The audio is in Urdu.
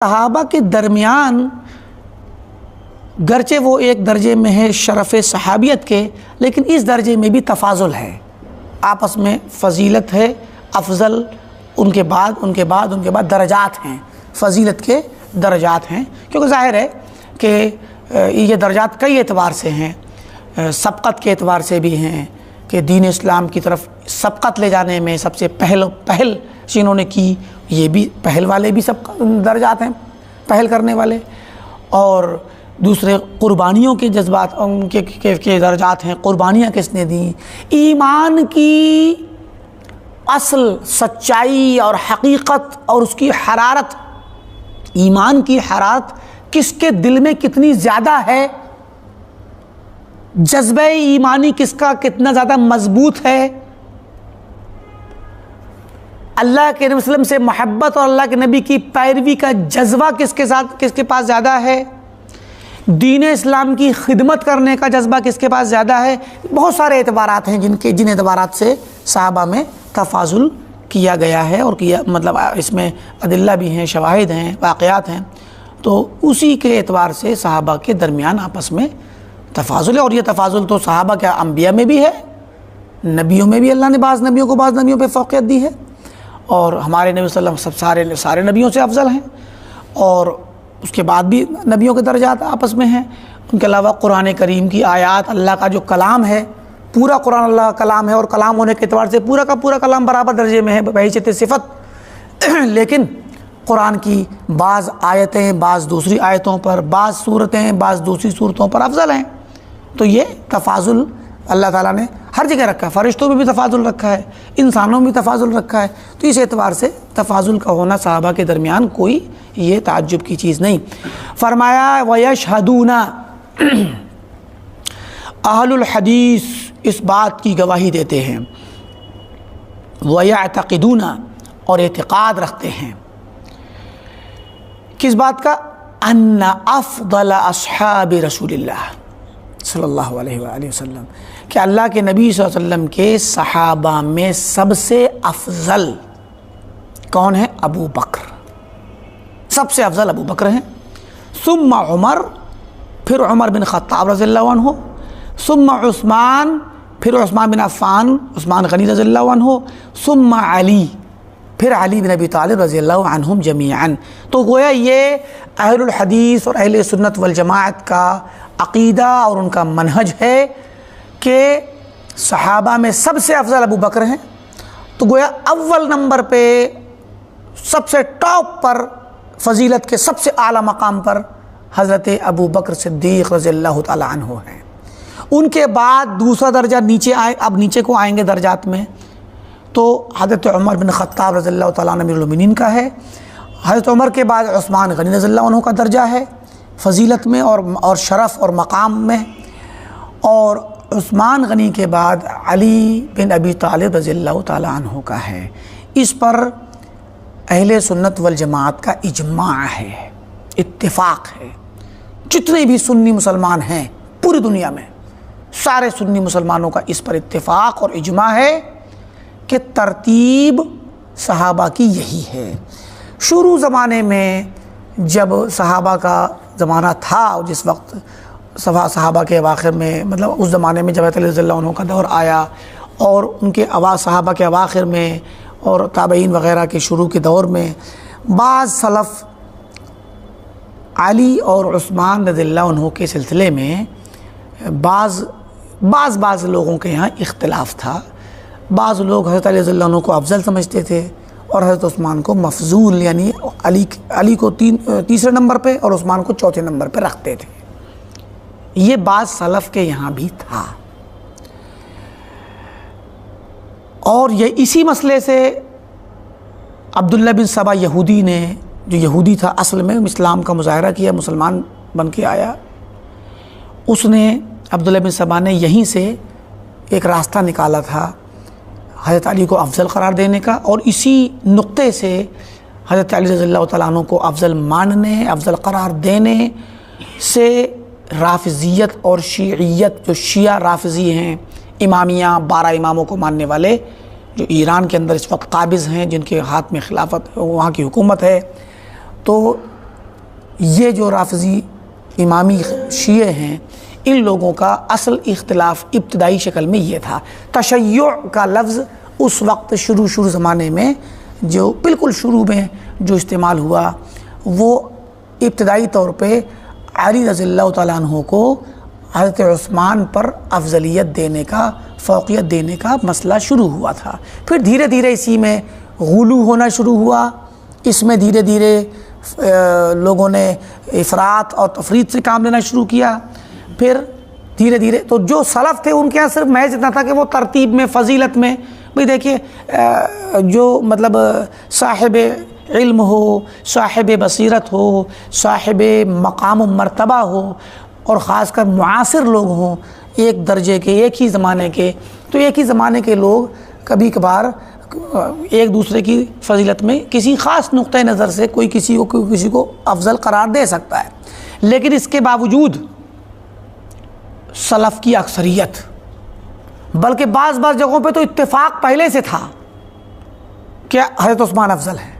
صحابہ کے درمیان گرچہ وہ ایک درجے میں ہے شرف صحابیت کے، لیکن اس درجے میں بھی تفاضل ہے، آپس میں فضیلت ہے، افضل ان کے بعد درجات ہیں، فضیلت کے درجات ہیں، کیونکہ ظاہر ہے کہ یہ درجات کئی اعتبار سے ہیں، سبقت کے اعتبار سے بھی ہیں کہ دین اسلام کی طرف سبقت لے جانے میں سب سے پہل جنہوں نے کی، یہ بھی پہل والے بھی سب درجات ہیں، پہل کرنے والے، اور دوسرے قربانیوں کے جذبات ان کے درجات ہیں، قربانیاں کس نے دیں، ایمان کی اصل سچائی اور حقیقت اور اس کی حرارت، ایمان کی حرارت کس کے دل میں کتنی زیادہ ہے، جذبہ ایمانی کس کا کتنا زیادہ مضبوط ہے، اللہ کے نبی صلی اللہ علیہ وسلم سے محبت اور اللہ کے نبی کی پیروی کا جذبہ کس کے پاس زیادہ ہے، دین اسلام کی خدمت کرنے کا جذبہ کس کے پاس زیادہ ہے۔ بہت سارے اعتبارات ہیں جن اعتبارات سے صحابہ میں تفاضل کیا گیا ہے، اور اس میں ادلہ بھی ہیں، شواہد ہیں، واقعات ہیں، تو اسی کے اعتبار سے صحابہ کے درمیان آپس میں تفاضل ہے، اور یہ تفاضل تو صحابہ کے انبیاء میں بھی ہے، نبیوں میں بھی اللہ نے بعض نبیوں پہ فوقیت دی ہے، اور ہمارے نبی صلی اللہ علیہ وسلم سارے نبیوں سے افضل ہیں، اور اس کے بعد بھی نبیوں کے درجات آپس میں ہیں۔ ان کے علاوہ قرآن کریم کی آیات، اللہ کا جو کلام ہے، پورا قرآن اللہ کا کلام ہے، اور کلام ہونے کے اعتبار سے پورا کا پورا کلام برابر درجے میں ہے بحیثیت صفت، لیکن قرآن کی بعض آیتیں بعض دوسری آیتوں پر، بعض صورتیں بعض دوسری صورتوں پر افضل ہیں، تو یہ تفاضل اللہ تعالیٰ نے ہر جگہ رکھا ہے، فرشتوں میں بھی تفاضل رکھا ہے، انسانوں میں بھی تفاضل رکھا ہے، تو اس اعتبار سے تفاضل کا ہونا صحابہ کے درمیان کوئی یہ تعجب کی چیز نہیں۔ فرمایا وَيَشْهَدُونَ اہل الحدیث اس بات کی گواہی دیتے ہیں، وَيَعْتَقِدُونَ اور اعتقاد رکھتے ہیں، کس بات کا؟ أَنَّ أَفْضَلَ أَصْحَابِ رسول اللہ صلی اللہ علیہ وآلہ وسلم، کہ اللہ کے نبی صلی اللہ علیہ وسلم کے صحابہ میں سب سے افضل کون ہے؟ ابو بکر، سب سے افضل ابو بکر ہیں، ثم عمر، پھر عمر بن خطاب رضی اللہ عنہ، ثم عثمان، پھر عثمان بن عفان، عثمان غنی رضی اللہ عنہ، ثم علی، پھر علی بن ابی طالب رضی اللہ عنہم جمیعاً۔ تو گویا یہ اہل الحدیث اور اہل سنت والجماعت کا عقیدہ اور ان کا منہج ہے کہ صحابہ میں سب سے افضل ابو بکر ہیں، تو گویا اول نمبر پہ سب سے ٹاپ پر فضیلت کے سب سے اعلیٰ مقام پر حضرت ابو بکر صدیق رضی اللہ تعالی عنہ ہیں۔ ان کے بعد دوسرا درجہ نیچے کو آئیں گے درجات میں، تو حضرت عمر بن خطاب رضی اللہ تعالیٰ عنہ امیر المومنین کا ہے، حضرت عمر کے بعد عثمان غنی رضی اللہ عنہ کا درجہ ہے فضیلت میں اور شرف اور مقام میں، اور عثمان غنی کے بعد علی بن ابی طالب رضی اللہ تعالیٰ عنہ کا ہے۔ اس پر اہل سنت والجماعت کا اجماع ہے، اتفاق ہے، جتنے بھی سنی مسلمان ہیں پوری دنیا میں سارے سنی مسلمانوں کا اس پر اتفاق اور اجماع ہے کہ ترتیب صحابہ کی یہی ہے۔ شروع زمانے میں جب صحابہ کا زمانہ تھا، جس وقت صحابہ کے اواخر میں اس زمانے میں جب حضرت علی رضی اللہ عنہ کا دور آیا، اور ان کے صحابہ کے اواخر میں اور تابعین وغیرہ کے شروع کے دور میں بعض سلف علی اور عثمان رضی اللہ عنہ کے سلسلے میں بعض لوگوں کے یہاں اختلاف تھا۔ بعض لوگ حضرت علی رضی اللہ عنہ کو افضل سمجھتے تھے، اور حضرت عثمان کو مفضول، یعنی علی کو تیسرے نمبر پہ اور عثمان کو چوتھے نمبر پہ رکھتے تھے۔ یہ بعض سلف کے یہاں بھی تھا، اور یہ اسی مسئلے سے عبداللہ بن سبا یہودی نے، جو یہودی تھا اصل میں، اسلام کا مظاہرہ کیا، مسلمان بن کے آیا، اس نے عبداللہ بن سبا نے یہیں سے ایک راستہ نکالا تھا حضرت علی کو افضل قرار دینے کا، اور اسی نقطے سے حضرت علی رضی اللہ تعالیٰ عنہ کو افضل ماننے، افضل قرار دینے سے رافضیت اور شیعیت، جو شیعہ رافضی ہیں، امامیہ 12 اماموں کو ماننے والے، جو ایران کے اندر اس وقت قابض ہیں، جن کے ہاتھ میں خلافت وہاں کی حکومت ہے، تو یہ جو رافضی امامی شیعہ ہیں ان لوگوں کا اصل اختلاف ابتدائی شکل میں یہ تھا۔ تشیع کا لفظ اس وقت شروع زمانے میں جو بالکل شروع میں جو استعمال ہوا وہ ابتدائی طور پہ علی رضی اللہ تعالیٰ عنہ کو حضرت عثمان پر افضلیت دینے کا، فوقیت دینے کا مسئلہ شروع ہوا تھا۔ پھر دھیرے دھیرے اسی میں غلو ہونا شروع ہوا، اس میں دھیرے دھیرے لوگوں نے افراط اور تفریط سے کام لینا شروع کیا۔ پھر دھیرے دھیرے تو جو سلف تھے ان کے یہاں صرف محض اتنا تھا کہ وہ ترتیب میں، فضیلت میں، بھئی دیکھیے جو مطلب صاحب علم ہو، صاحب بصیرت ہو، صاحب مقام و مرتبہ ہو، اور خاص کر معاصر لوگ ہوں ایک درجے کے، ایک ہی زمانے کے، تو ایک ہی زمانے کے لوگ کبھی کبھار ایک دوسرے کی فضیلت میں کسی خاص نقطۂ نظر سے کوئی کسی کو افضل قرار دے سکتا ہے، لیکن اس کے باوجود سلف کی اکثریت، بلکہ بعض جگہوں پہ تو اتفاق پہلے سے تھا کہ حضرت عثمان افضل ہے۔